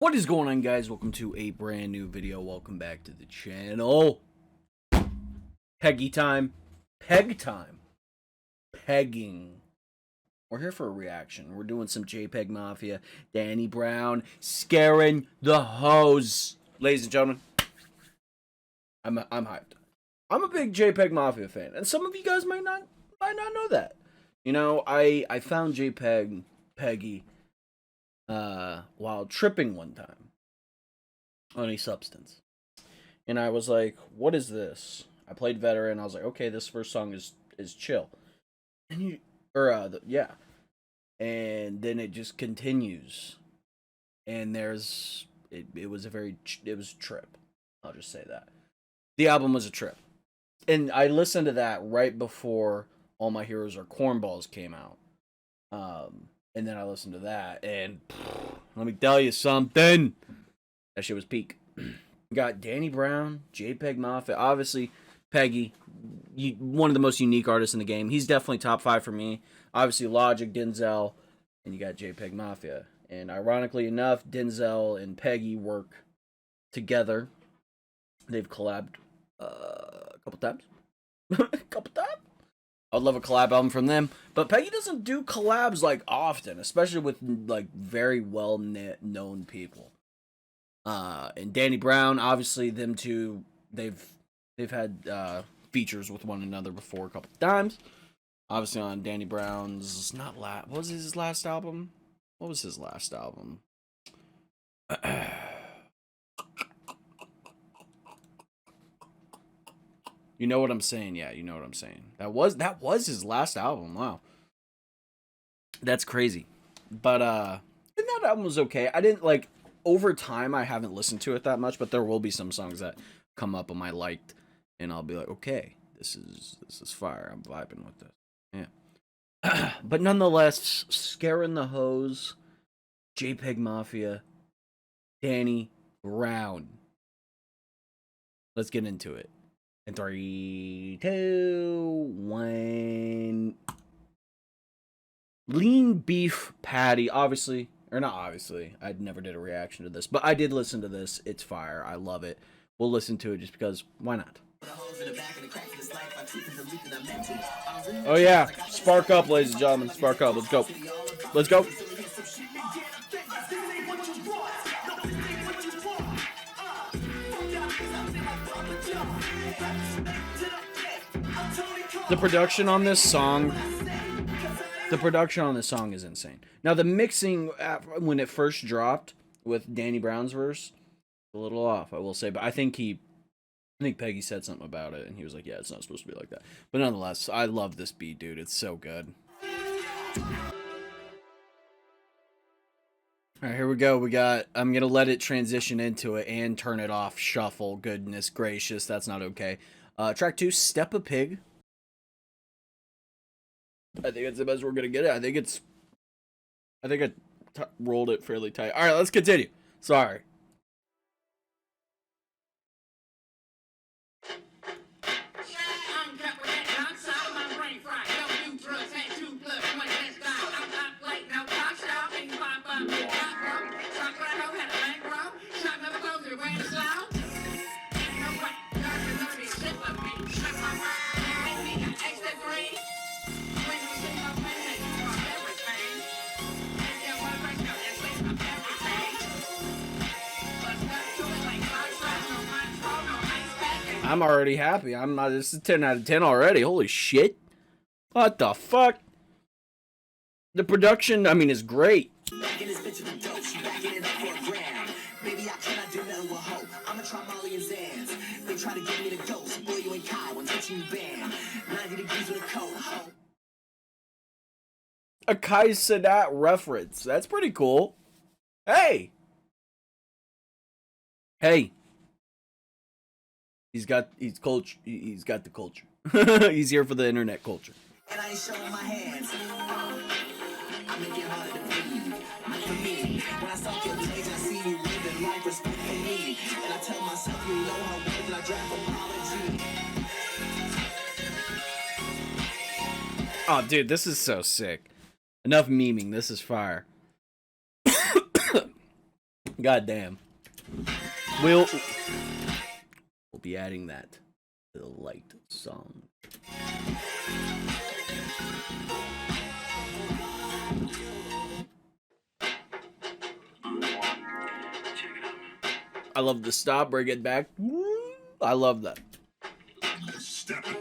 What is going on, guys? Welcome to a brand new video. Welcome back to the channel. Peggy time. Peg time. Pegging. We're here for a reaction. We're doing some JPEGMAFIA. Danny Brown scaring the hose. Ladies and gentlemen, I'm hyped. I'm a big JPEGMAFIA fan, and some of you guys might not know that. You know, I found Peggy while tripping one time on a substance, and I was like, "What is this?" I played veteran. I was like, "Okay, this first song is chill," and yeah, and then it just continues, and it was a trip. I'll just say that the album was a trip, and I listened to that right before All My Heroes Are Cornballs came out. And then I listened to that, and let me tell you something. That shit was peak. We got Danny Brown, JPEGMAFIA, obviously Peggy, one of the most unique artists in the game. He's definitely top 5 for me. Obviously Logic, Denzel, and you got JPEGMAFIA. And ironically enough, Denzel and Peggy work together. They've collabed a couple times. I'd love a collab album from them, but Peggy doesn't do collabs like often, especially with like very well known people. And Danny Brown, obviously them two, they've had features with one another before a couple times. Obviously on Danny Brown's what was his last album? What was his last album? You know what I'm saying? Yeah, you know what I'm saying. That was his last album. Wow. That's crazy. But and that album was okay. I didn't like over time I haven't listened to it that much, but there will be some songs that come up on my liked and I'll be like, "Okay, this is fire. I'm vibing with this." Yeah. But nonetheless, scaring the hose, JPEGMAFIA, Danny Brown. Let's get into it. In 3, 2, 1. Lean beef patty, obviously, or not obviously, I never did a reaction to this, but I did listen to this. It's fire. I love it. We'll listen to it just because, why not? Oh yeah, spark up, ladies and gentlemen, spark up. Let's go. Let's go. The production on this song is insane. Now the mixing when it first dropped with Danny Brown's verse, a little off, I will say, but I think Peggy said something about it, and he was like, "Yeah, it's not supposed to be like that." But nonetheless, I love this beat, dude. It's so good. All right, here we go. I'm gonna let it transition into it and turn it off. Shuffle. Goodness gracious, that's not okay. Track 2, Steppa Pig. I think it's the best we're gonna get it. I think I rolled it fairly tight. All right, let's continue. Sorry. I'm already happy. This is 10 out of 10 already. Holy shit. What the fuck? The production, I mean, is great. A Kai Cenat reference. That's pretty cool. Hey. Hey. He's got the culture. He's here for the internet culture. And I ain't showing my hands. I make it harder to breathe. For me, when I saw your page, I see you living life respect for me. And I tell myself you know how when I draft apology. Oh, dude, this is so sick. Enough memeing. This is fire. Goddamn. We'll be adding that to the liked song. I love the stop, bring it back. I love that. Steppa.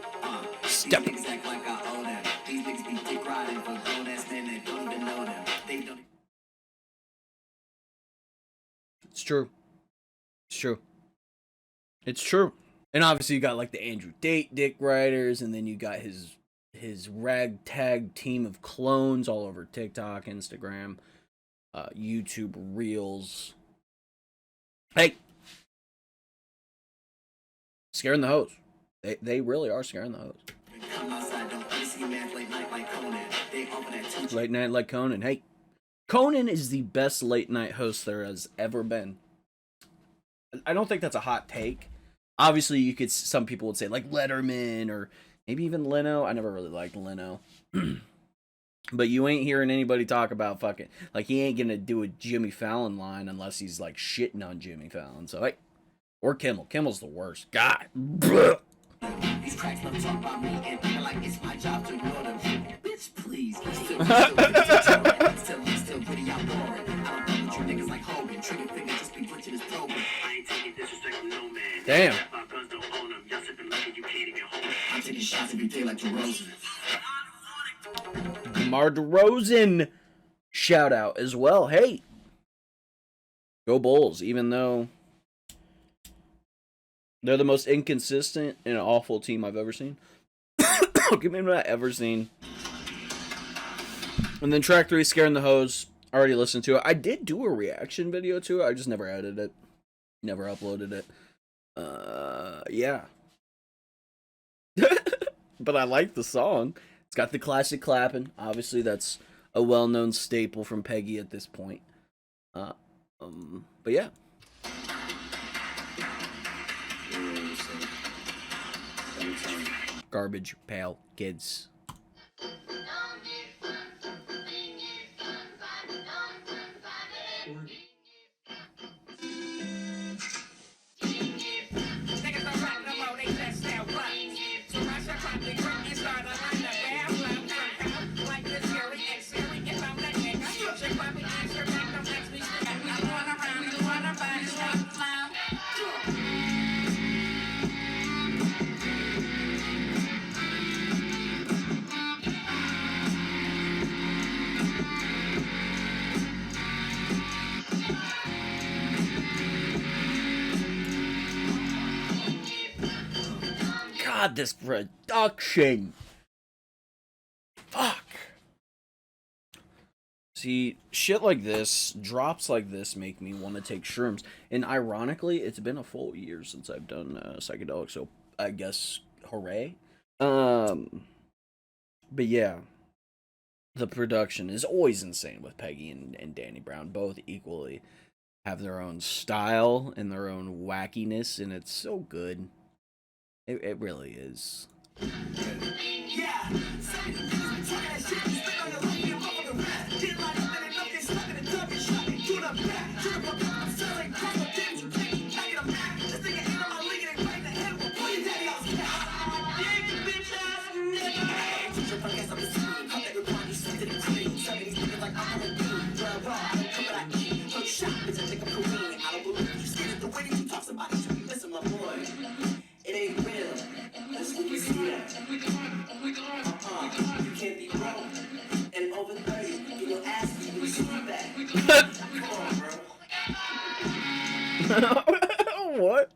It's true. It's true. It's true. And obviously you got like the Andrew Tate dick writers, and then you got his ragtag team of clones all over TikTok, Instagram, YouTube Reels. Hey, scaring the hoes. They really are scaring the hoes. Late night like Conan. Hey, Conan is the best late night host there has ever been. I don't think that's a hot take. Obviously, you could. Some people would say like Letterman or maybe even Leno. I never really liked Leno. But you ain't hearing anybody talk about fucking, like, he ain't gonna do a Jimmy Fallon line unless he's like shitting on Jimmy Fallon. So like, or Kimmel. Kimmel's the worst. God. These cracks don't talk about me and feel like it's my job to ignore them. Bitch, please. Still pretty outdooring. I don't fuck with you niggas like Hogan. Trigger finger just be glitching his program. I ain't taking disrespect from no man. Damn. I'm taking shots if you play like DeRozan. DeMar DeRozan shout out as well. Hey, go Bulls, even though they're the most inconsistent and awful team I've ever seen. Okay, maybe not ever seen. And then track 3, Scaring the Hose. I already listened to it. I did do a reaction video to it. I just never edited it. Never uploaded it. Yeah. But I like the song. It's got the classic clapping. Obviously, that's a well-known staple from Peggy at this point. But yeah. Garbage Pail Kids. God, this production. Fuck. See, shit like this, drops like this make me want to take shrooms. And ironically, it's been a full year since I've done psychedelics, so I guess hooray. But yeah, the production is always insane with Peggy and Danny Brown. Both equally have their own style and their own wackiness, and it's so good. It really is. Yeah. It ain't real. That's what we see at. You can't be wrong. And over 30, you will ask me when you see back. Come on, bro. What?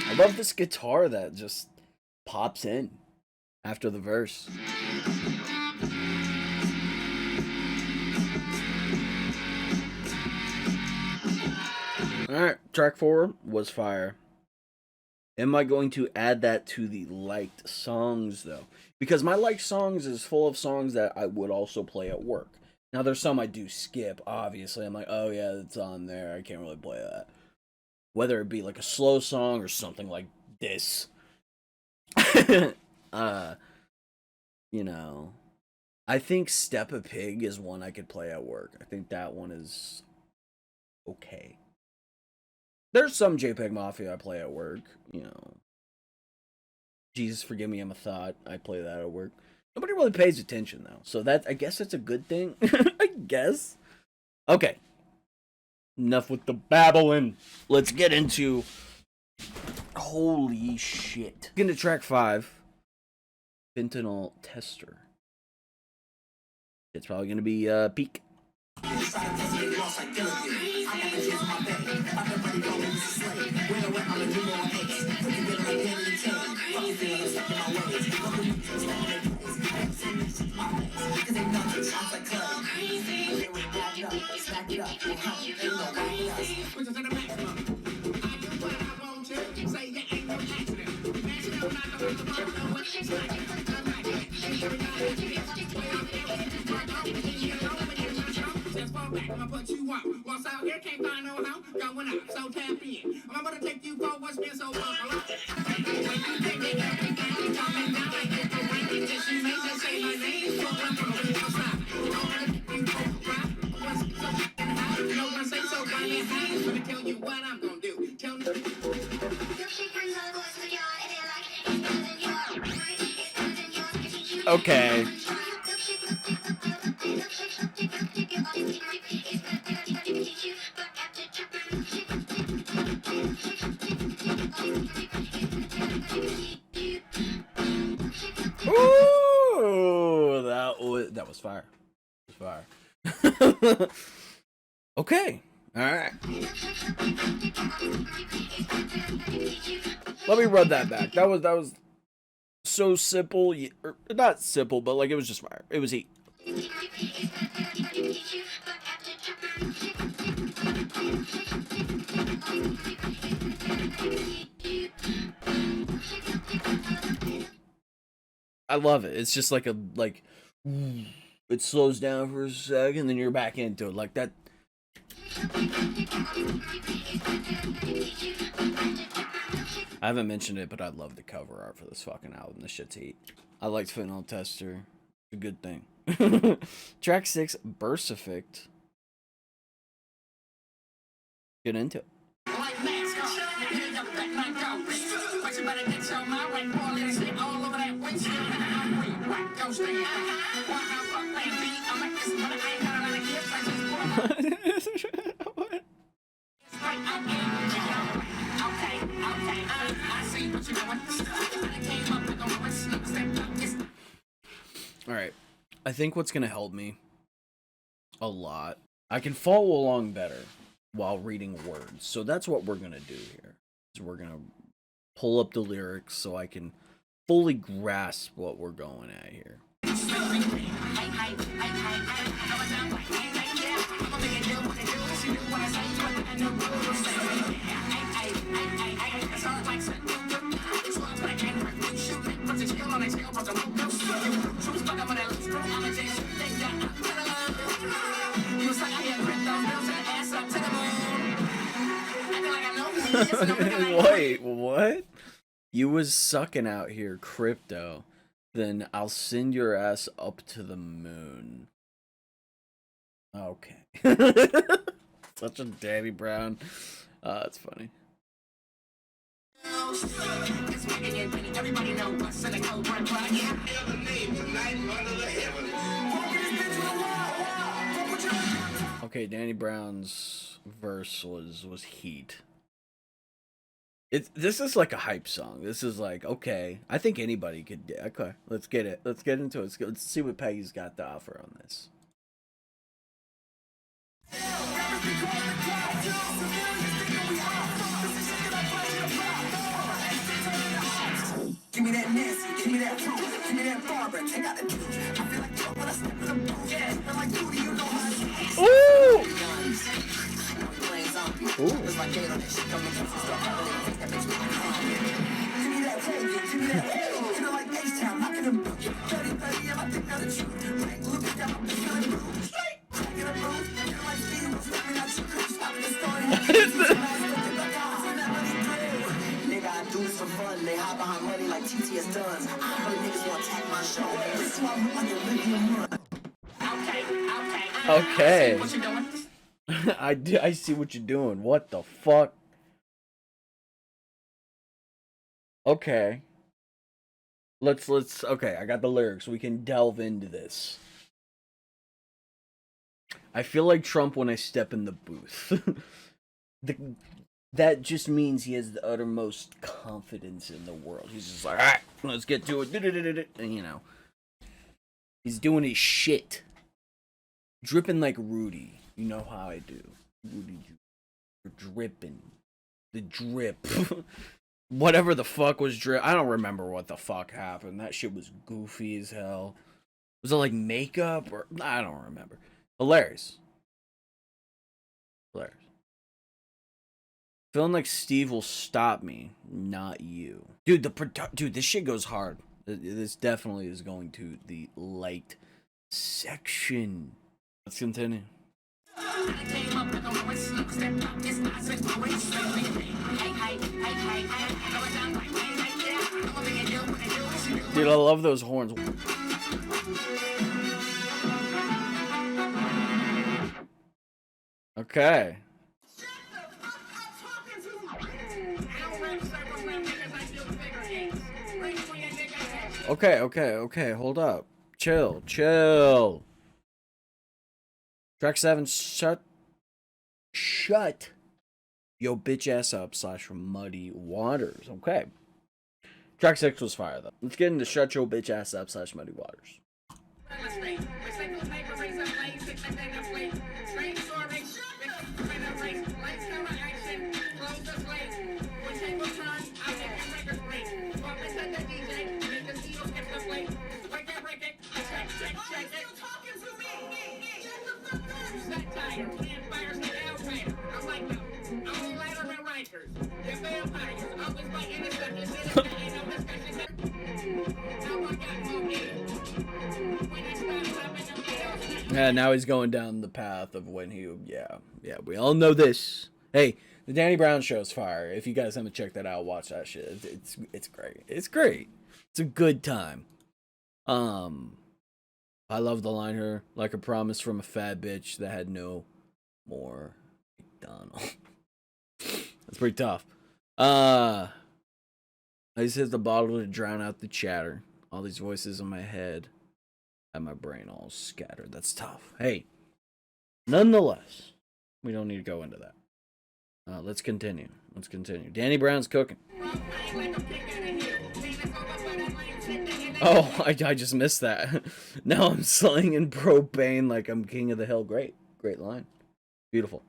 I love this guitar that just pops in after the verse. Alright, track 4 was fire. Am I going to add that to the liked songs, though? Because my liked songs is full of songs that I would also play at work. Now, there's some I do skip, obviously. I'm like, oh yeah, it's on there. I can't really play that. Whether it be like a slow song or something like this. You know. I think Steppa Pig is one I could play at work. I think that one is okay. There's some JPEGMAFIA I play at work, you know. Jesus forgive me, I'm a thought. I play that at work. Nobody really pays attention though, so that I guess that's a good thing. I guess. Okay. Enough with the babbling. Let's get into. Holy shit! Get into track 5. Fentynal Tester. It's probably gonna be peak. I'ma put you on. Once out here, can't find no how. Going out, so tap in. I'm gonna take you for what's been so popular. When you take me everything, coming down like it's a rain. Just you may just say my name, so I'm gonna be outside. Don't let you go right. What's so fucking hot? No one say so, run your hands. Let me tell you what I'm gonna do. Tell me. Okay. Ooh, that was fire. It was fire. Okay. All right. Let me run that back. That was so simple, or not simple, but like it was just fire. It was heat. I love it. It's just like it slows down for a second, then you're back into it like that. I haven't mentioned it, but I love the cover art for this fucking album. This shit's heat. I liked Fentynal Tester. It's a good thing. Track 6, Burfict. Get into it. Alright, I think what's gonna help me a lot, I can follow along better while reading words. So that's what we're gonna do here. Is we're gonna pull up the lyrics so I can fully grasp what we're going at here. Wait, what? You was sucking out here, crypto. Then I'll send your ass up to the moon. Okay. Such a Danny Brown. That's funny. Okay, Danny Brown's verse was heat. This is like a hype song. This is like, okay, I think anybody could get. Okay, let's get it. Let's get into it. Let's see what Peggy's got to offer on this. Give me that Nancy, give me that fruit, give me that Barbara, check out the dude. I feel like Joe when I step in the booth. Yeah, I feel like Duty, you know how to. Ooh! It's like Gator, that shit coming from stuff. That makes me give me that Peggy, give me that Peggy. Feel like H-Town, knocking them boots. 30, I'm a thick out of truth. Rank, look at that, I'm feeling blue. Straight, cracking a booth. Feel like Steve was slamming out you. Stopping the story. Nigga, I do this for fun. They hide behind money like TTS does. I heard niggas want to attack my show. This is why I'm like a living run. Okay. What you doing? I see what you're doing. What the fuck? Okay. Let's okay, I got the lyrics. We can delve into this. I feel like Trump when I step in the booth. That just means he has the uttermost confidence in the world. He's just like, alright, let's get to it. And, you know, he's doing his shit. Dripping like Rudy. You know how I do. Rudy, you're dripping. The drip. Whatever the fuck was drip. I don't remember what the fuck happened. That shit was goofy as hell. Was it like makeup or I don't remember. Hilarious. Hilarious. Feeling like Steve will stop me, not you. Dude, dude, this shit goes hard. This definitely is going to the light section. Let's continue. Dude, I love those horns. Okay. Okay, hold up. Chill. Track 7, shut yo bitch ass up / muddy waters. Okay. Track 6 was fire though. Let's get into shut yo bitch ass up / muddy waters. Yeah, now he's going down the path of when he, yeah, we all know this. Hey, the Danny Brown show's fire. If you guys haven't checked that out, watch that shit. It's great. It's great. It's a good time. I love the line here, like a promise from a fat bitch that had no more McDonald's. That's pretty tough. I just hit the bottle to drown out the chatter. All these voices in my head and my brain all scattered. That's tough. Hey, nonetheless, we don't need to go into that. Let's continue. Danny Brown's cooking. Oh, I just missed that. Now I'm slinging propane like I'm king of the hill. Great line. Beautiful.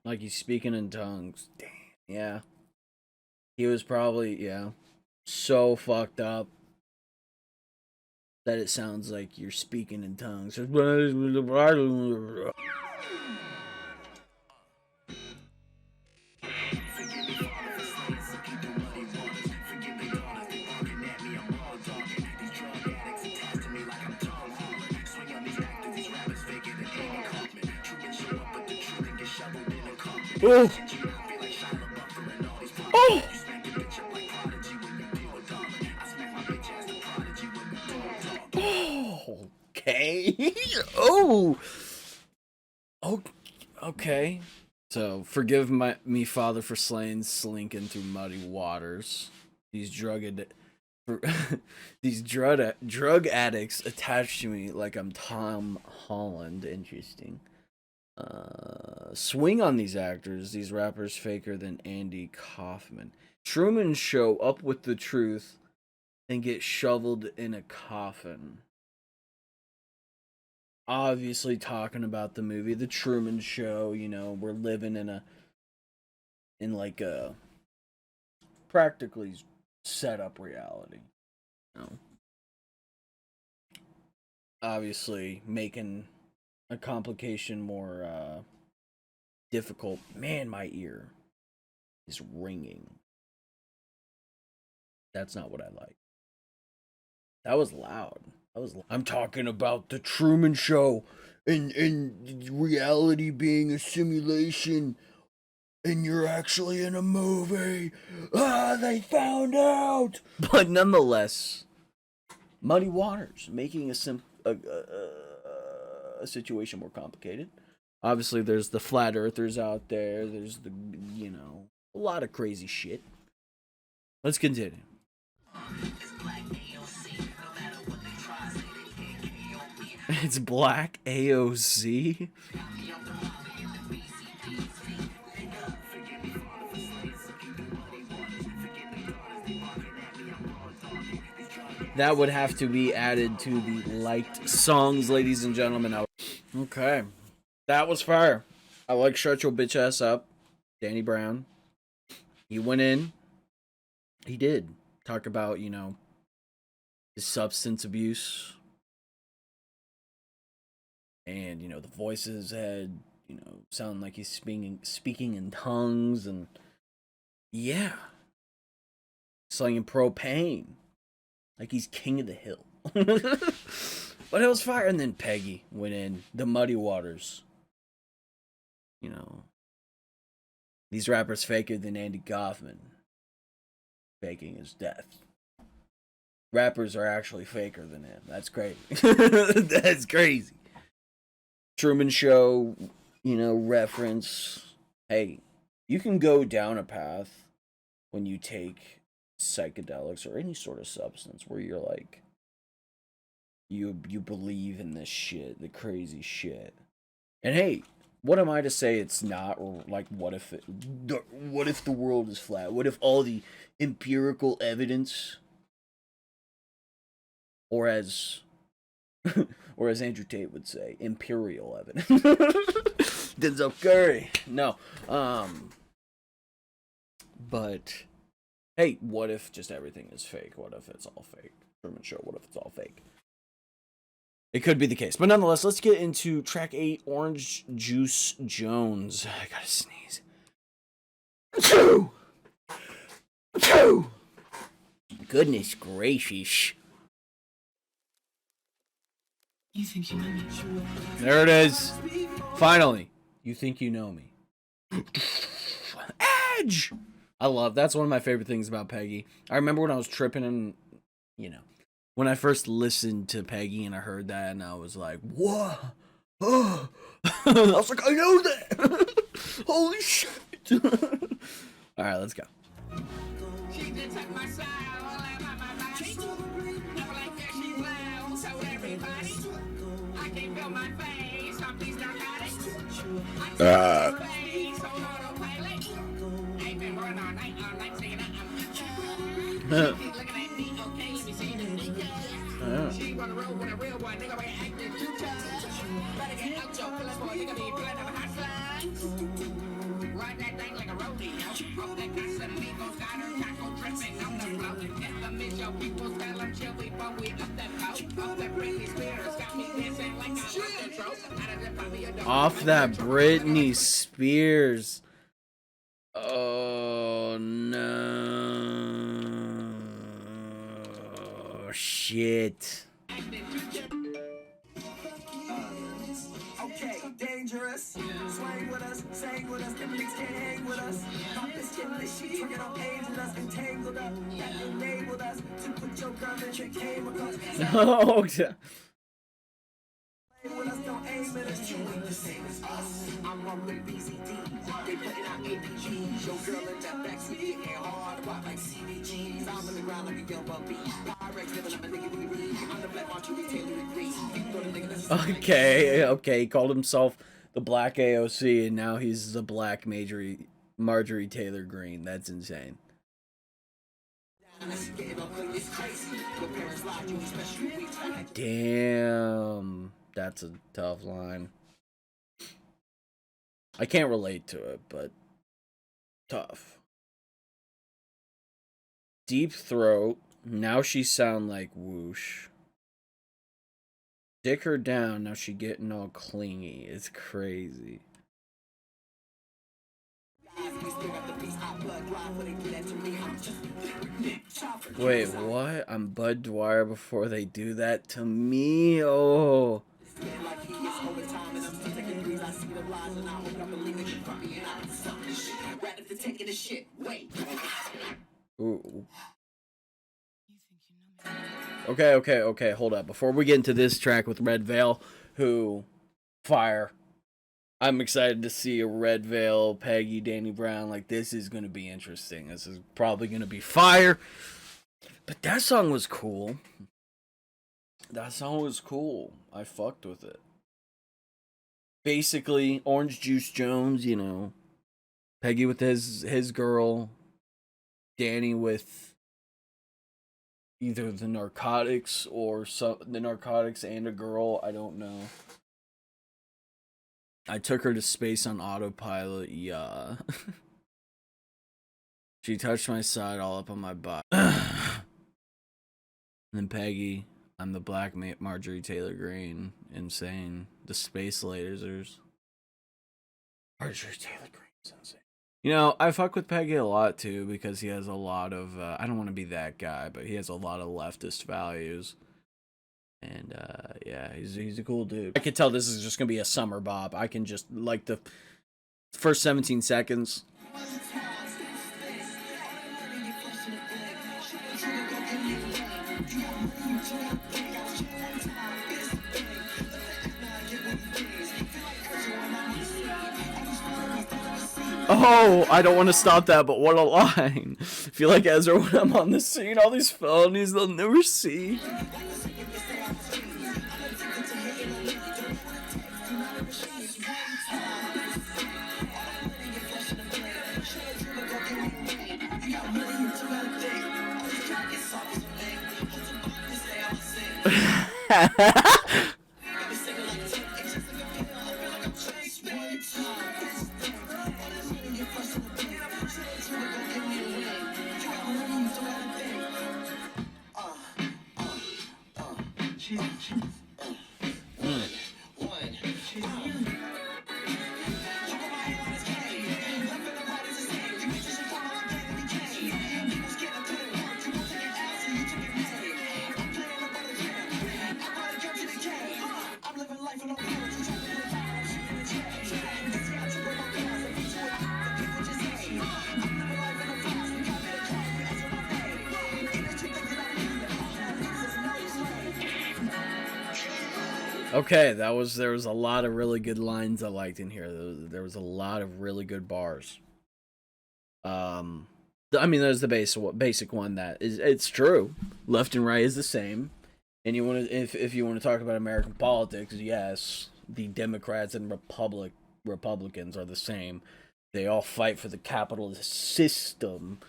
Like he's speaking in tongues. Damn. Yeah. He was probably, so fucked up that it sounds like you're speaking in tongues. Oh! Oh! Oh! Okay. Oh! Okay. So, forgive me, Father, for slaying slinking through muddy waters. These drug addicts attached to me like I'm Tom Holland. Interesting. Swing on these actors, these rappers faker than Andy Kaufman. Truman Show up with the truth and get shoveled in a coffin. Obviously talking about the movie The Truman Show. You know, we're living in like a practically set up reality. You know? Obviously making a complication more difficult. Man, my ear is ringing. That's not what I like. That was loud. I'm talking about the Truman Show and reality being a simulation. and you're actually in a movie. Ah, they found out. But nonetheless, muddy waters, making a situation more complicated. Obviously, there's the flat earthers out there. There's the, a lot of crazy shit. Let's continue. It's Black AOC. That would have to be added to the liked songs, ladies and gentlemen. Okay. That was fire. I like Shut Your Bitch Ass Up. Danny Brown. He went in. He did. Talk about, his substance abuse. And, the voices had, sound like he's speaking in tongues. And, yeah. Slinging propane. Like he's king of the hill. But it was fire. And then Peggy went in. The Muddy Waters. These rappers faker than Andy Kaufman. Faking his death. Rappers are actually faker than him. That's crazy. That's crazy. Truman Show, reference. Hey, you can go down a path when you take psychedelics or any sort of substance where you're like, you believe in this shit, the crazy shit. And hey, what am I to say it's not? Or like, what if the world is flat? What if all the empirical evidence, or as Andrew Tate would say, imperial evidence. Denzel Curry. No. But hey, what if just everything is fake? What if it's all fake? Truman Show, what if it's all fake? It could be the case. But nonetheless, let's get into track 8, Orange Juice Jones. I gotta sneeze. Achoo! Achoo! Goodness gracious. There it is. Finally. You think you know me. Edge! I love, that's one of my favorite things about Peggy. I remember when I was tripping and, when I first listened to Peggy and I heard that and I was like, what? Oh. I was like, I know that. Holy shit. All right, let's go. Off that Britney Spears. Oh no. Shit. Okay, dangerous. Swing with us, sing with us, them niggas can't hang with us. Not this kid, this shit, trigger on age with us, entangled up. That enabled us to put your gun in your came across. Oh, yeah. With us, don't aim at us, you ain't the same as us. I'm on the BCD. They putting out APGs. Your girl in that backseat getting hard, rock like CBGs. I'm on the ground like a young puppy. Pyrex living up a nigga degree. I'm the black Marjorie Taylor degree. Okay, he called himself the Black AOC, and now he's the Black Marjorie Taylor Greene. That's insane. Damn, that's a tough line. I can't relate to it, but tough. Deep throat. Now she sound like whoosh. Dick her down. Now she getting all clingy. It's crazy. Wait, what? I'm Bud Dwyer before they do that to me? Oh. Ooh. Okay, hold up. Before we get into this track with Redveil, who, fire. I'm excited to see a Redveil, Peggy, Danny Brown. Like, this is going to be interesting. This is probably going to be fire. But that song was cool. That song was cool. I fucked with it. Basically, Orange Juice Jones, you know. Peggy with his girl. Danny with either the narcotics or the narcotics and a girl. I don't know. I took her to space on autopilot. Yeah. She touched my side all up on my butt. And then Peggy, I'm the black Marjorie Taylor Greene. Insane. The space lasers. Marjorie Taylor Greene's insane. You know, I fuck with Peggy a lot too because he has a lot of, I don't want to be that guy, but he has a lot of leftist values. And, yeah, he's a cool dude. I could tell this is just gonna be a summer bop. I can just, like, the first 17 seconds. Oh, I don't want to stop that, but what a line. I feel like Ezra when I'm on the scene, all these felonies they'll never see. Okay, there was a lot of really good lines I liked in here. There was a lot of really good bars. I mean, there's the basic one that is, it's true. Left and right is the same. And you want to, if you want to talk about American politics, yes, the Democrats and Republicans are the same. They all fight for the capitalist system,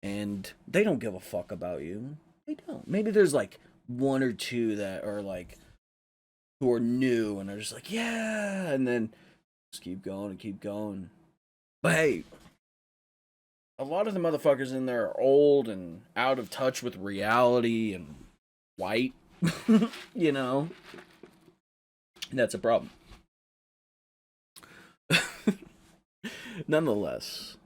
and they don't give a fuck about you. They don't. Maybe there's like one or two that are like, who are new and are just like, yeah, and then just keep going and keep going. But hey, a lot of the motherfuckers in there are old and out of touch with reality and white, you know, and that's a problem. Nonetheless,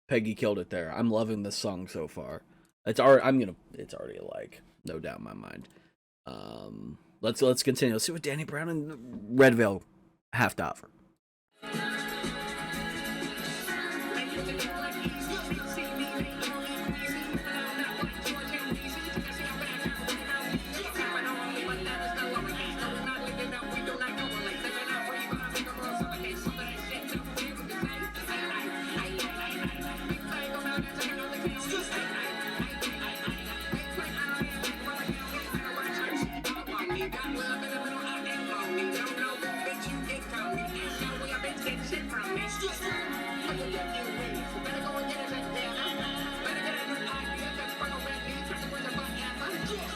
Peggy killed it there. I'm loving this song so far. It's already a like, no doubt in my mind. Let's continue. Let's see what Danny Brown and Redveil have to offer.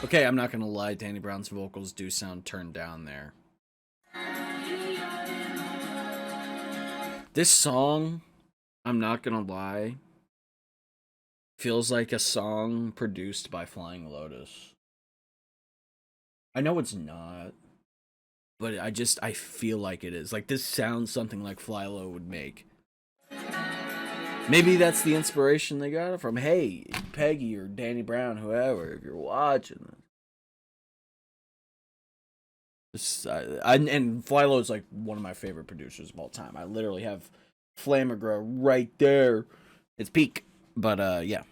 Okay, I'm not gonna lie, Danny Brown's vocals do sound turned down there. This song, I'm not gonna lie, feels like a song produced by Flying Lotus. I know it's not, but I feel like it is. Like, this sounds something like Flylo would make. Maybe that's the inspiration they got it from. Hey, Peggy or Danny Brown, whoever, if you're watching this. And Flylo is like one of my favorite producers of all time. I literally have Flamagra right there. It's peak, but yeah.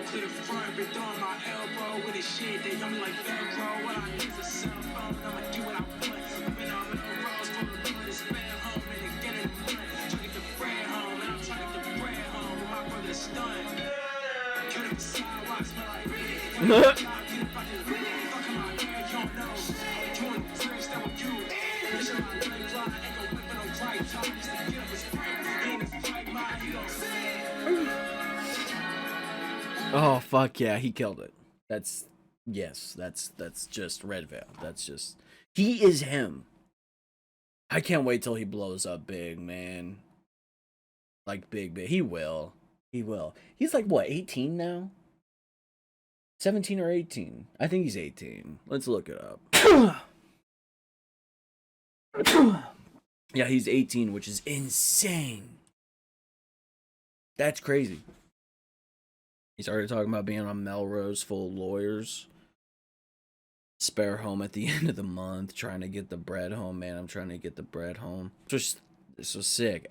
To the front, been throwing my elbow with the shit. They got me like Velcro. What I need is a cell phone. I'ma do what I want. I've been on Melrose for a reason to spend home and to get it done. Trying to get the bread home, and I'm trying to get the bread home with my brother stunned. Cut up the sidewalks, smell like red. Oh fuck yeah, he killed it. That's just Redveil. That's just, he is him. I can't wait till he blows up big, man. Like big. He will. He will. He's like what, 18 now? 17 or 18? I think he's 18. Let's look it up. Yeah, he's 18, which is insane. That's crazy. He's already talking about being on Melrose full of lawyers. Spare home at the end of the month. Trying to get the bread home, man. I'm trying to get the bread home. Just, this was sick.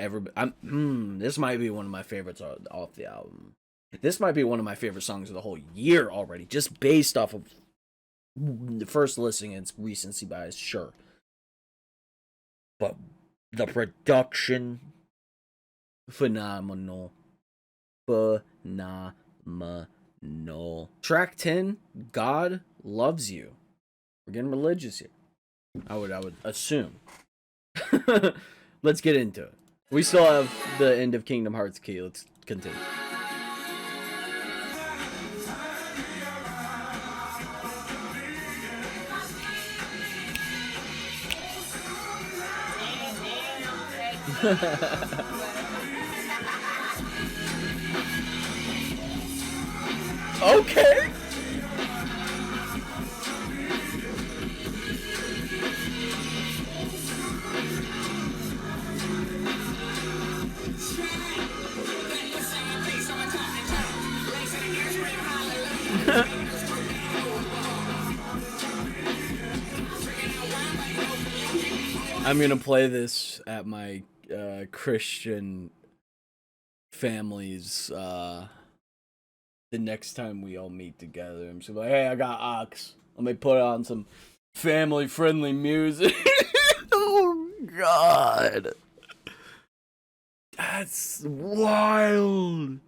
This might be one of my favorites off the album. This might be one of my favorite songs of the whole year already. Just based off of the first listening and its recency bias, sure. But the production, phenomenal. Track 10, God Loves You. We're getting religious here. I would assume. Let's get into it. We still have the end of Kingdom Hearts key. Let's continue. Okay. I'm gonna play this at my Christian family's the next time we all meet together. I'm just like, hey, I got ox. Let me put on some family-friendly music. Oh, God. That's wild.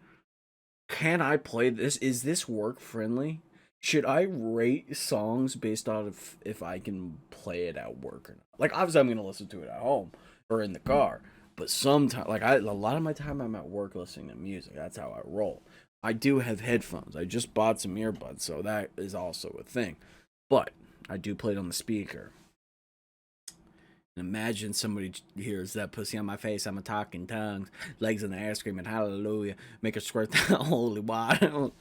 Can I play this? Is this work-friendly? Should I rate songs based on if I can play it at work or not? Like, obviously, I'm going to listen to it at home or in the car. But sometimes, like, a lot of my time I'm at work listening to music. That's how I roll. I do have headphones. I just bought some earbuds, so that is also a thing. But I do play it on the speaker. And imagine somebody hears that pussy on my face. I'm a talking tongues, legs in the air, screaming hallelujah, make her squirt that holy water.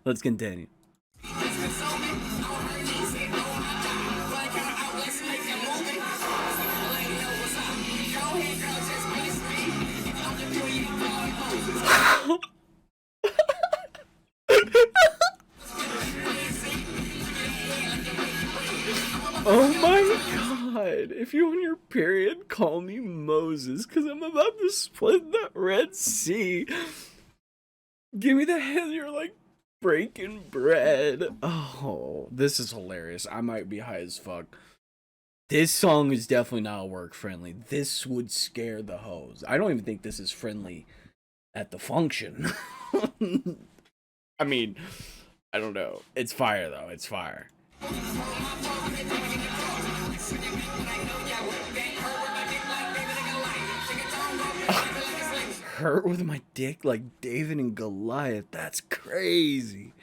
Let's continue. Oh my God, if you're on your period, call me Moses, because I'm about to split that Red Sea. Give me the head, you're like breaking bread. Oh, this is hilarious. I might be high as fuck. This song is definitely not work friendly. This would scare the hoes. I don't even think this is friendly at the function. I mean, I don't know. It's fire though, it's fire. Hurt with my dick like David and Goliath. That's crazy.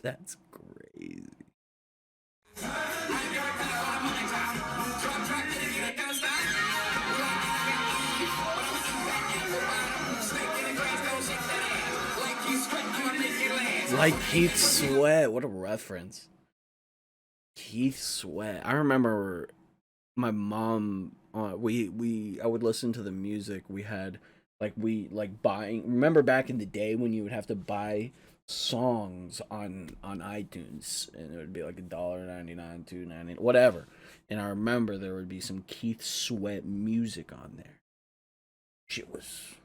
That's crazy. Like Keith Sweat. What a reference. Keith Sweat. I remember my mom. I would listen to the music. We had buying. Remember back in the day when you would have to buy songs on iTunes, and it would be like $1.99, $2.99, whatever. And I remember there would be some Keith Sweat music on there. Shit was.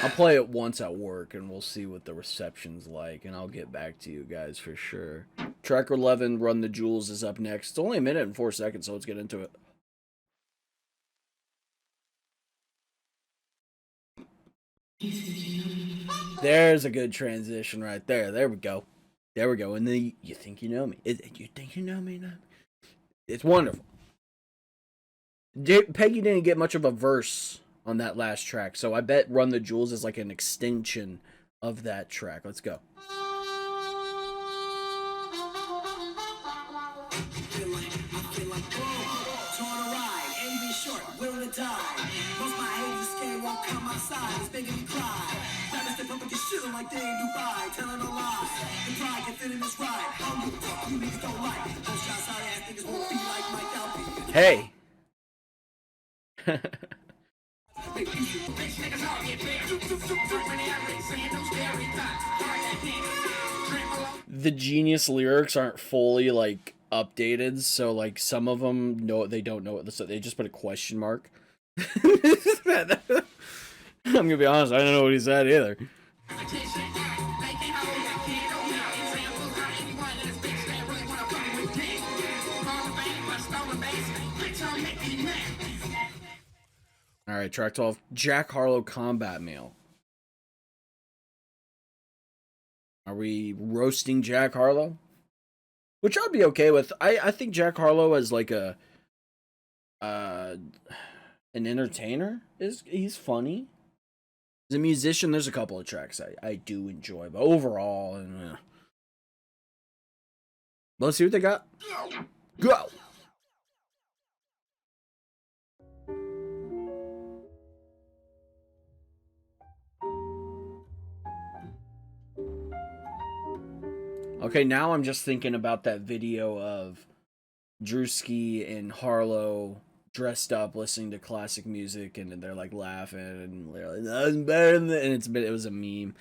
I'll play it once at work and we'll see what the reception's like, and I'll get back to you guys for sure. Track 11, Run the Jewels, is up next. It's only a minute and 4 seconds, so let's get into it. There's a good transition right there. There we go. There we go. And then you think you know me. You think you know me now? It's wonderful. Peggy didn't get much of a verse on that last track, so I bet Run the Jewels is like an extension of that track. Let's go. Hey. The genius lyrics aren't fully like updated, so like some of them they don't know what they just put a question mark. I'm gonna be honest, I don't know what he said either. Alright, track 12. Jack Harlow Combat Meal. Are we roasting Jack Harlow? Which I'd be okay with. I think Jack Harlow as like a an entertainer. He's funny. As a musician, there's a couple of tracks I do enjoy, but overall, let's see what they got. Go! Okay, now I'm just thinking about that video of Drewski and Harlow dressed up listening to classic music, and they're like laughing and they're like, "That's better than that," and it was a meme.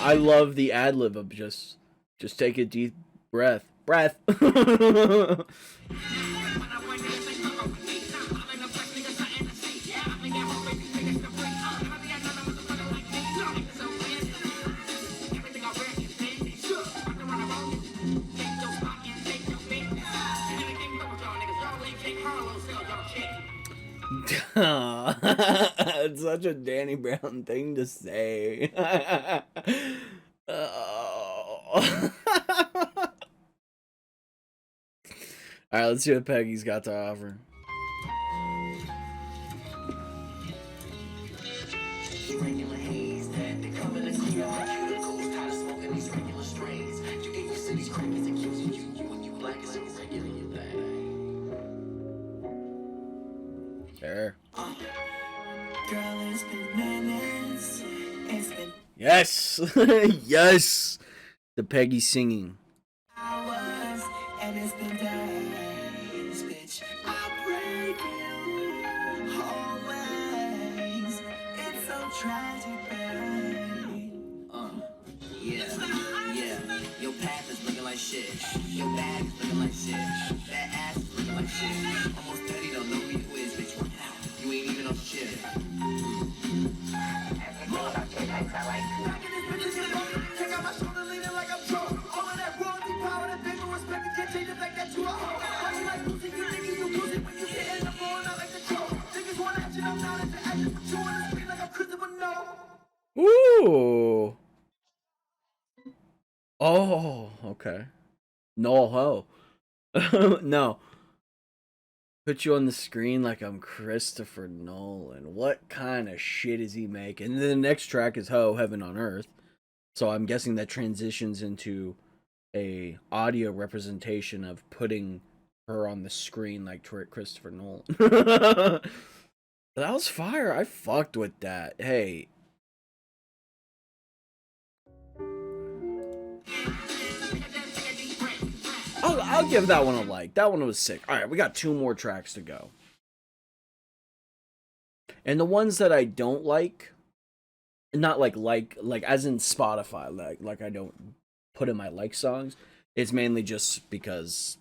I love the ad-lib of just take a deep breath. It's such a Danny Brown thing to say. Oh. Alright, let's see what Peggy's got to offer. There. Yes. Yes. The Peggy singing. Hours, and it's been days, bitch. I pray for you always. It's so tragic, babe. Yeah. Your path is looking like shit. Your bag is looking like shit. That ass is looking like shit. Almost 30, don't know who you is, bitch. You ain't even on shit. Check out my shoulder, leaning like I'm drunk. All of that royalty power, that paper respect, you can't change it like that to a hoe. Why you like pussy, you niggas, you pussy when you get in the blowing out like the joke. Niggas want action, I'm not into action, but you wanna speak like I'm Christopher, no. Ooh. Oh, okay. No ho. No. Put you on the screen like I'm Christopher Nolan. What kind of shit is he making? And then the next track is Ho, Heaven on Earth. So I'm guessing that transitions into a audio representation of putting her on the screen like Christopher Nolan. That was fire. I fucked with that. Hey. I'll give that one a like. That one was sick. All right, we got 2 more tracks to go. And the ones that I don't like, not like as in Spotify, like I don't put in my like songs, it's mainly just because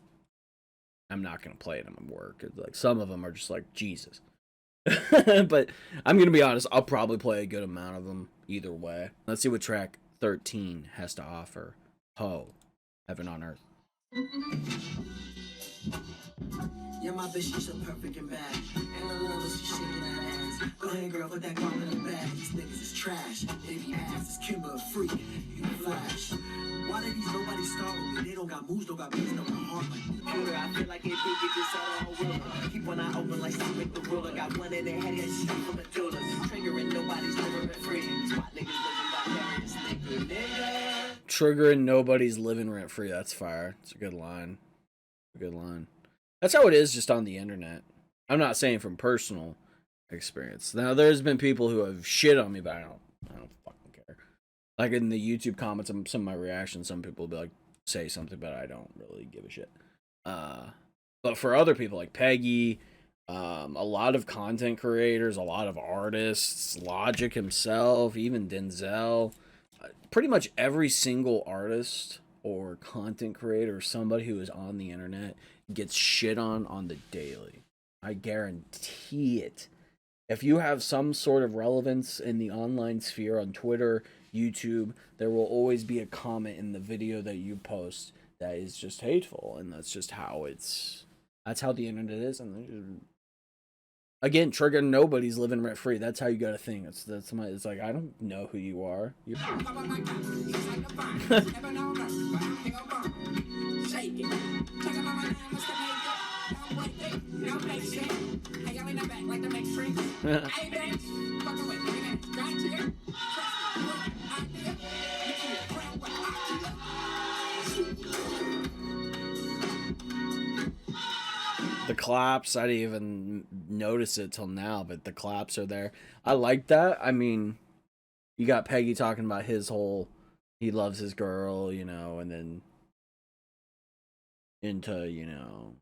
I'm not gonna play them at work. Like some of them are just like Jesus. But I'm gonna be honest, I'll probably play a good amount of them either way. Let's see what track 13 has to offer. Ho, Heaven on Earth. Yeah, my bitch, she's so perfect and bad. And I love her, she's shaking that ass. Go ahead, girl, put that crop in the bag. These niggas is trash. Baby ass is Kimber, a freak. You flash. Why did these nobody start with me? They don't got moves, don't got beats, don't got heart like me. Killer, I feel like it big, it just out on will. Keep one eye open like some make the world. I got one in their head, and straight from the dollars. Triggering, nobody's living rent free. Spot niggas living nigga. Triggering, nobody's living rent free. That's fire. It's a good line. A good line. That's how it is just on the internet. I'm not saying from personal experience. Now, there's been people who have shit on me, but I don't fucking care. Like in the YouTube comments, some of my reactions, some people will be like, say something, but I don't really give a shit. But for other people like Peggy, a lot of content creators, a lot of artists, Logic himself, even Denzel, pretty much every single artist or content creator or somebody who is on the internet gets shit on the daily. I guarantee it. If you have some sort of relevance in the online sphere on Twitter, YouTube, there will always be a comment in the video that you post that is just hateful, and that's just how that's how the internet is. And again, trigger, nobody's living rent free. That's how you gotta think. It's like, I don't know who you are. The claps, I didn't even notice it till now, but the claps are there. I like that. I mean, you got Peggy talking about his whole, he loves his girl, you know, and then into, you know,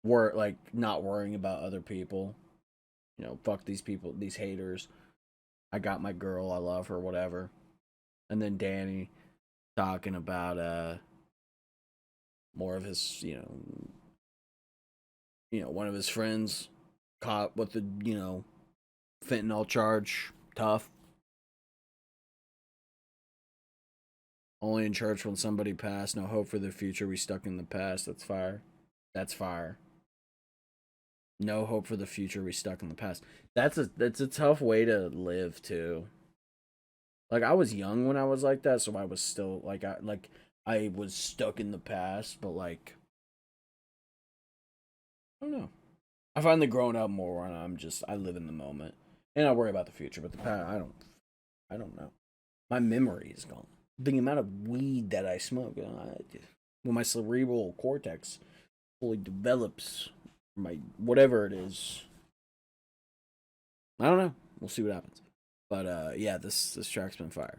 like not worrying about other people. You know, fuck these people, these haters. I got my girl, I love her, whatever. And then Danny talking about more of his, you know, one of his friends caught with the, you know, fentanyl charge. Tough. Only in church when somebody passed. No hope for the future. We stuck in the past. That's fire. That's fire. No hope for the future. We stuck in the past. That's a tough way to live too. Like, I was young when I was like that, so I was still like I was stuck in the past, but like, I don't know. I finally grown up more, and I live in the moment, and I worry about the future. But the past, I don't know. My memory is gone. The amount of weed that I smoke, when my cerebral cortex fully develops, my whatever it is, I don't know. We'll see what happens. But yeah, this track's been fire.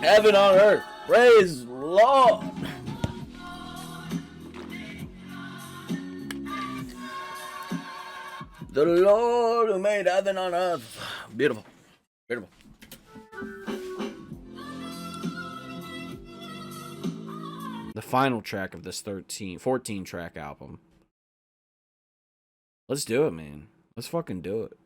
Heaven on earth, praise Lord. The Lord who made heaven on earth. Beautiful. Beautiful. The final track of this 14 track album. Let's do it, man. Let's fucking do it.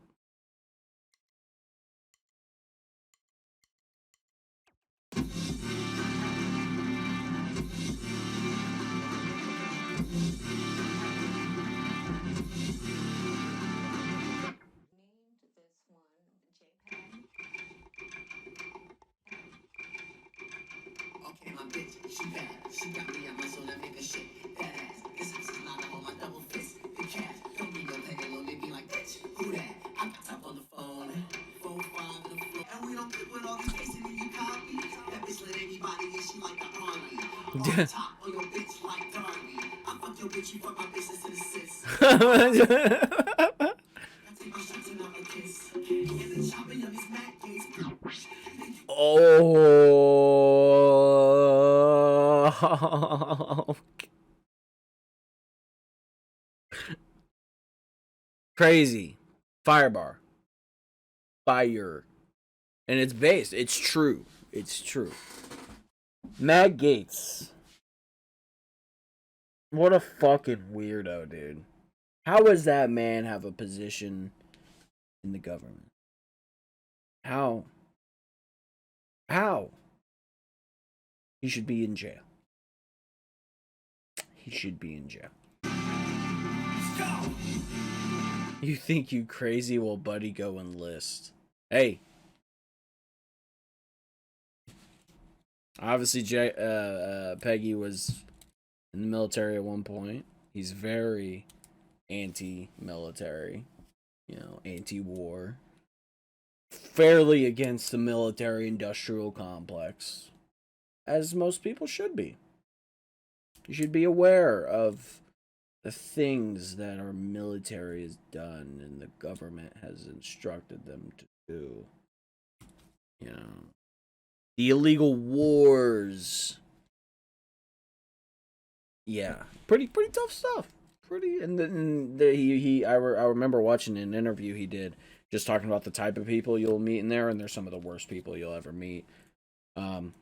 Okay, my bitch, she bad. She got me a muscle that make a shit badass. This house is not on my double fist. The cat don't be no petty little nigga like bitch. Who that? I got top on the phone. 4-5 in the floor. And we don't click with all these cases and you copy. That bitch let anybody and she like the army. On top on your bitch like Darby. I fuck your bitch, you fuck my business to the sis. Oh. Crazy. Firebar. Fire. And it's based. It's true. It's true. Matt Gaetz. What a fucking weirdo, dude. How does that man have a position in the government? How? How? He should be in jail. He should be in jail. You think you crazy? Well, buddy, go enlist. Hey. Obviously, Peggy was in the military at one point. He's very anti-military, you know, anti-war. Fairly against the military-industrial complex, as most people should be. You should be aware of the things that our military has done and the government has instructed them to do. You know, the illegal wars. Yeah, pretty tough stuff. I remember watching an interview he did, just talking about the type of people you'll meet in there, and they're some of the worst people you'll ever meet.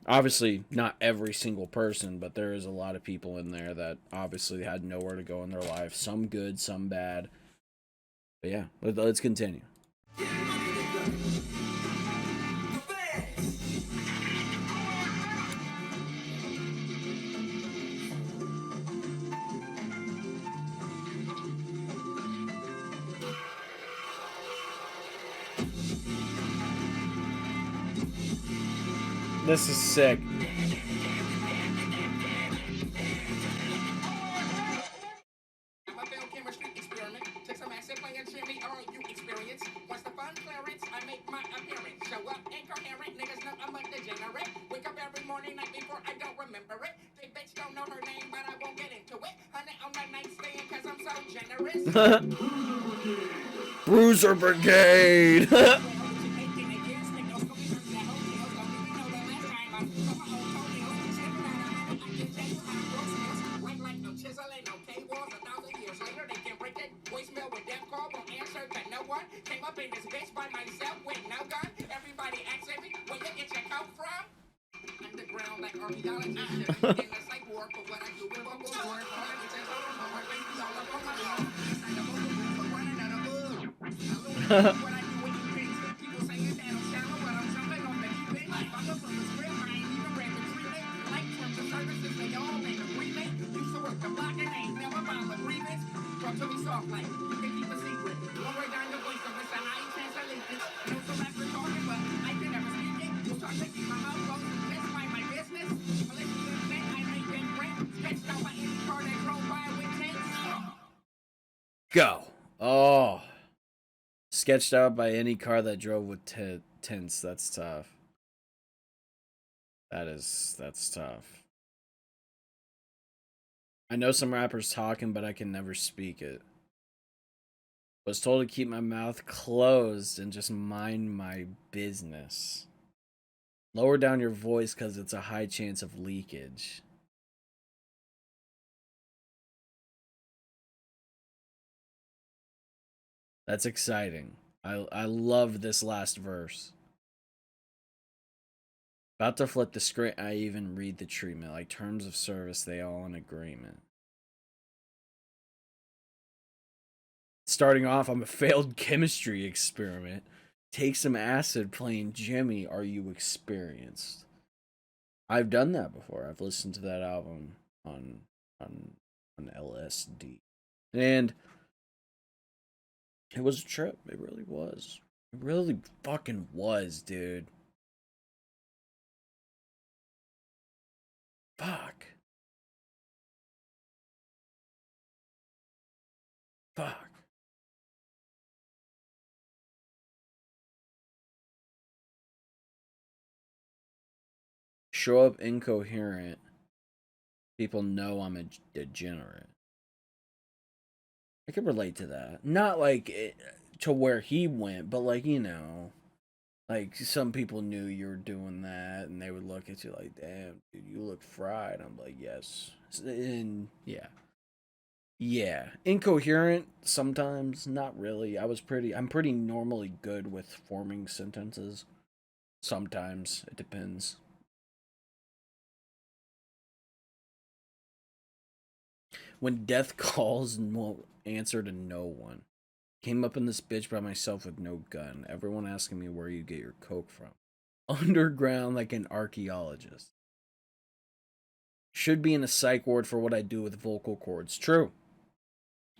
Obviously not every single person, but there is a lot of people in there that obviously had nowhere to go in their life. Some good, some bad. But yeah, let's continue. This is sick. Bruiser Brigade. Go. Oh. Sketched out by any car that drove with tints. That's tough. That's tough. I know some rappers talking, but I can never speak it. Was told to keep my mouth closed and just mind my business. Lower down your voice because it's a high chance of leakage. That's exciting. I love this last verse. About to flip the script, I even read the treatment. Like terms of service, they all in agreement. Starting off, I'm a failed chemistry experiment. Take some acid playing Jimmy. Are you experienced? I've done that before. I've listened to that album on LSD. And it was a trip. It really was. It really fucking was, dude. Fuck. Fuck. Show up incoherent. People know I'm a degenerate. I could relate to that. Not like to where he went, but like, you know, like some people knew you were doing that and they would look at you like, damn, dude, you look fried. I'm like, yes. And yeah. Yeah. Incoherent sometimes, not really. I'm pretty normally good with forming sentences. Sometimes. It depends. When death calls and won't answer to no one. Came up in this bitch by myself with no gun. Everyone asking me where you get your coke from. Underground like an archaeologist. Should be in a psych ward for what I do with vocal cords. True.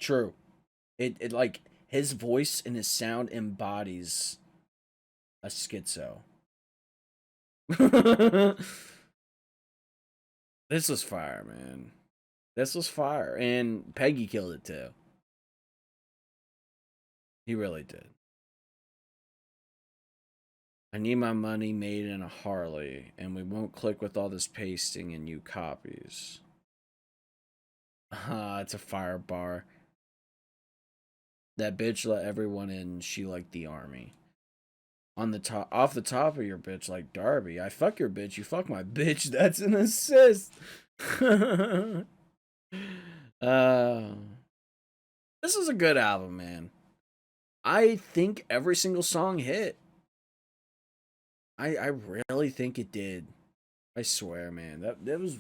True. It like his voice and his sound embodies a schizo. This was fire, man. This was fire. And Peggy killed it too. He really did. I need my money made in a Harley, and we won't click with all this pasting and you copies. It's a fire bar. That bitch let everyone in. She liked the army. On the top, off the top of your bitch, like Darby. I fuck your bitch. You fuck my bitch. That's an assist. This is a good album, man. I think every single song hit. I really think it did. I swear, man. That was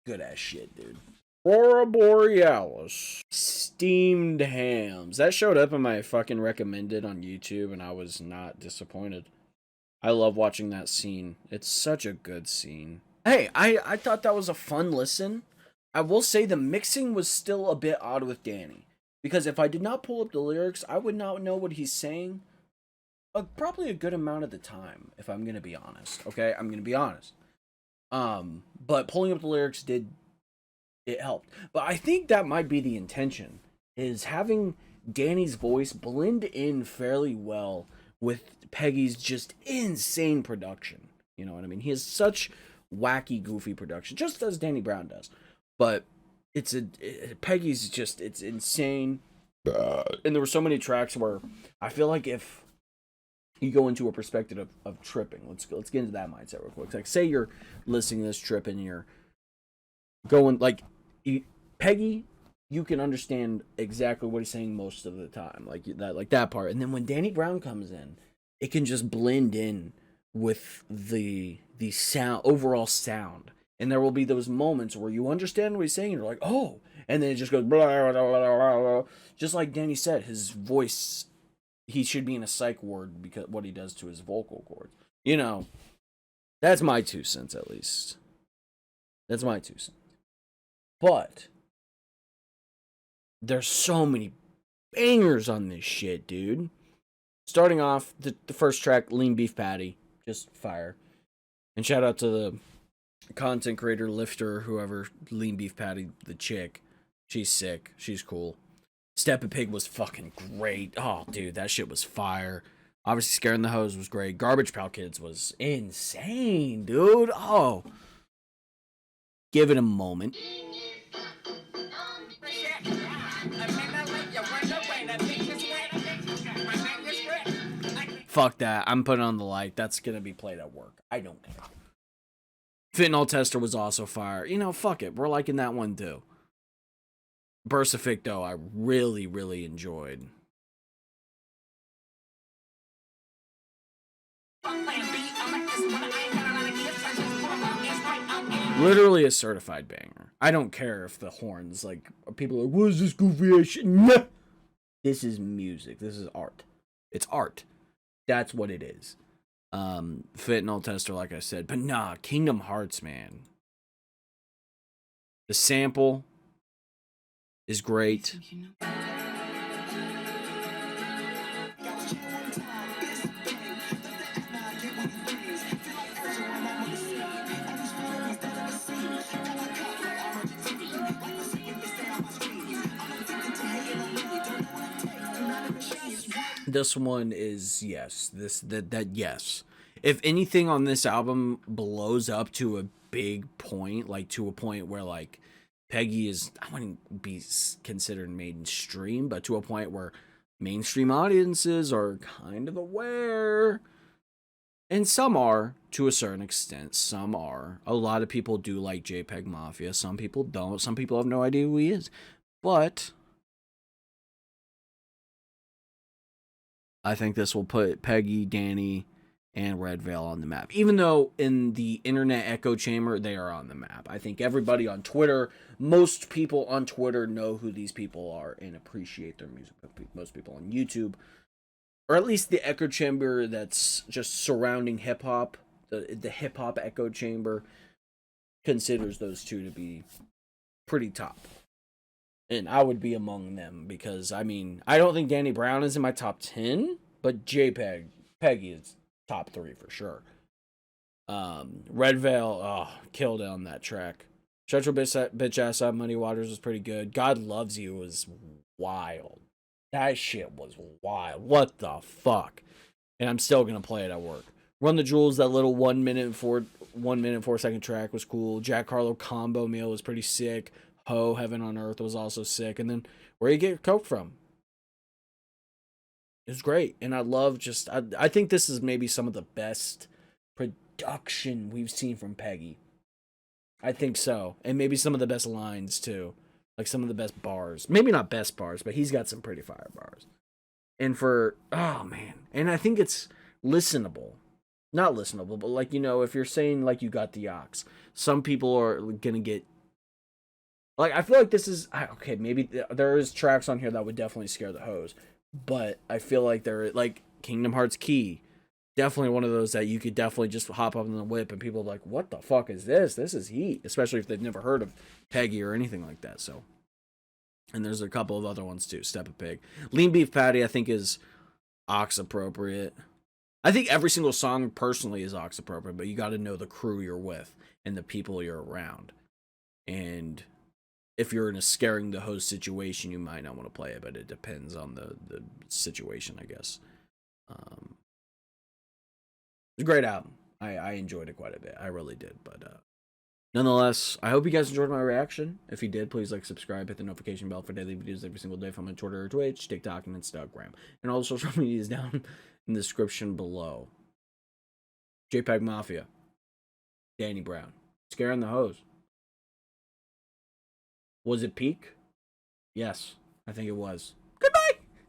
good ass shit, dude. Aurora Borealis. Steamed hams. That showed up in my fucking recommended on YouTube, and I was not disappointed. I love watching that scene. It's such a good scene. Hey, I thought that was a fun listen. I will say the mixing was still a bit odd with Danny. Because if I did not pull up the lyrics, I would not know what he's saying. Probably a good amount of the time, if I'm going to be honest. Okay, I'm going to be honest. But pulling up the lyrics it helped. But I think that might be the intention, is having Danny's voice blend in fairly well with Peggy's just insane production. You know what I mean? He has such wacky, goofy production, just as Danny Brown does. But Peggy's just, it's insane. And there were so many tracks where I feel like if you go into a perspective of tripping, let's get into that mindset real quick. Like, say you're listening to this trip and you're going like Peggy, you can understand exactly what he's saying most of the time, like that part. And then when Danny Brown comes in, it can just blend in with the sound, overall sound. And there will be those moments where you understand what he's saying, and you're like, oh, and then it just goes blah, blah, blah, blah, blah. Just like Danny said, his voice, he should be in a psych ward because what he does to his vocal cords. You know, that's my 2 cents at least. That's my 2 cents. But there's so many bangers on this shit, dude. Starting off, the first track, Lean Beef Patty, just fire. And shout out to the content creator, lifter, whoever, Lean Beef Patty, the chick. She's sick. She's cool. Steppa Pig was fucking great. Oh, dude, that shit was fire. Obviously, Scaring the Hose was great. Garbage Pail Kids was insane, dude. Oh. Give it a moment. Fuck that. I'm putting on the light. That's going to be played at work. I don't care. Fentynal Tester was also fire. You know, fuck it. We're liking that one too. Burfict, though, I really, really enjoyed. Literally a certified banger. I don't care if the horns, like, people are like, what is this goofy ass shit? Nah. This is music. This is art. It's art. That's what it is. Fentynal Tester, like I said. But nah, Kingdom Hearts, man. The sample is great. This one is yes. Yes. If anything on this album blows up to a big point, like to a point where like Peggy is, I wouldn't be considered mainstream, but to a point where mainstream audiences are kind of aware. And some are, to a certain extent. Some are. A lot of people do like JPEGMAFIA. Some people don't. Some people have no idea who he is. But I think this will put Peggy, Danny, and Redveil on the map. Even though in the internet echo chamber, they are on the map. I think everybody on Twitter, most people on Twitter know who these people are and appreciate their music. Most people on YouTube, or at least the echo chamber that's just surrounding hip-hop, the hip-hop echo chamber, considers those two to be pretty top. And I would be among them because, I mean, I don't think Danny Brown is in my top 10, but Peggy is top 3 for sure. Redveil, killed it on that track. Shut Your Bitch Ass Up, Muddy Waters was pretty good. God Loves You was wild. That shit was wild. What the fuck? And I'm still going to play it at work. Run the Jewels, that little 1 minute 4 second track was cool. Jack Harlow combo meal was pretty sick. Ho, Heaven on Earth was also sick. And then where you get coke from? It was great. And I love just, I think this is maybe some of the best production we've seen from Peggy. I think so. And maybe some of the best lines too. Like some of the best bars. Maybe not best bars, but he's got some pretty fire bars. And for, oh man. And I think it's listenable. Not listenable, but like, you know, if you're saying like you got the ox, some people are gonna get, like, I feel like this is, okay, maybe there is tracks on here that would definitely scare the hose, but I feel like they're, like, Kingdom Hearts Key, definitely one of those that you could definitely just hop up in the whip and people are like, what the fuck is this? This is heat, especially if they've never heard of Peggy or anything like that, so. And there's a couple of other ones, too, Steppa Pig. Lean Beef Patty, I think, is ox appropriate. I think every single song, personally, is ox appropriate, but you gotta know the crew you're with and the people you're around. And if you're in a scaring the host situation, you might not want to play it, but it depends on the situation, I guess. It's a great album. I enjoyed it quite a bit. I really did. But nonetheless, I hope you guys enjoyed my reaction. If you did, please like, subscribe, hit the notification bell for daily videos every single day from my Twitter, Twitch, TikTok, and Instagram. And all the social media is down in the description below. JPEGMAFIA. Danny Brown. Scaring the hose. Was it peak? Yes, I think it was.